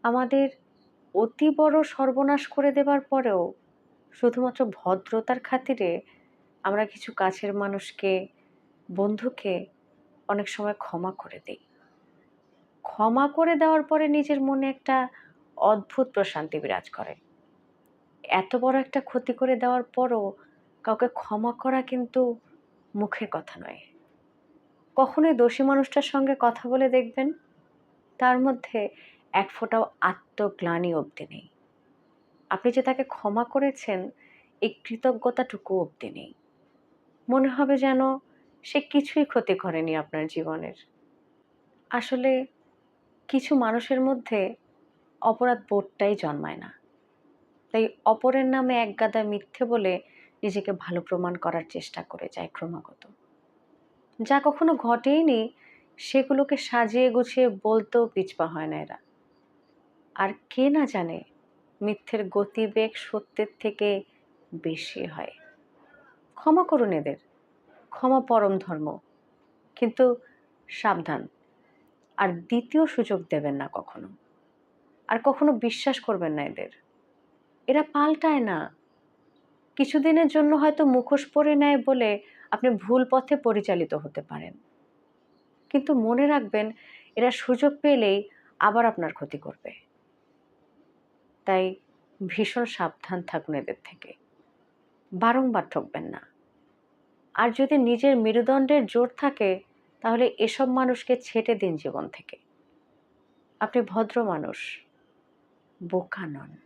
আমাদের অতি বড় সর্বনাশ করে দেবার পরেও শুধুমাত্র ভদ্রতার খাতিরে আমরা কিছু কাছের মানুষকে, বন্ধুকে অনেক সময় ক্ষমা করে দিই। ক্ষমা করে দেওয়ার পরে নিজের মনে একটা অদ্ভুত প্রশান্তি বিরাজ করে। এত বড় একটা ক্ষতি করে দেওয়ার পরও কাউকে ক্ষমা করা কিন্তু মুখের কথা নয়। কখনোই দোষী মানুষটার সঙ্গে কথা বলে দেখবেন, তার মধ্যে এক ফোঁটাও আত্মগ্লানি অবধি নেই। আপনি যে তাকে ক্ষমা করেছেন, এই কৃতজ্ঞতাটুকু অবধি নেই। মনে হবে যেন সে কিছুই ক্ষতি করেনি আপনার জীবনের। আসলে কিছু মানুষের মধ্যে অপরাধ বোধটাই জন্মায় না। তাই অপরের নামে একগাদা মিথ্যে বলে নিজেকে ভালো প্রমাণ করার চেষ্টা করে যায় ক্রমাগত। যা কখনো ঘটেইনি সেগুলোকে সাজিয়ে গুছিয়ে বলতেও পিছপা হয় না এরা। আর কে না জানে মিথ্যের গতিবেগ সত্যের থেকে বেশি হয়। ক্ষমা করুন এদের, ক্ষমা পরম ধর্ম। কিন্তু সাবধান, আর দ্বিতীয় সুযোগ দেবেন না কখনো। আর কখনো বিশ্বাস করবেন না এদের। এরা পাল্টায় না। কিছুদিনের জন্য হয়তো মুখোশ পরে নেয় বলে আপনি ভুল পথে পরিচালিত হতে পারেন। কিন্তু মনে রাখবেন, এরা সুযোগ পেলেই আবার আপনার ক্ষতি করবে। তাই ভীষণ সাবধান থাকুন এদের থেকে। বারংবার ঠকবেন না। আর যদি নিজের মেরুদণ্ডের জোর থাকে, তাহলে এসব মানুষকে ছেঁটে দিন জীবন থেকে। আপনি ভদ্র মানুষ, বোকা নন।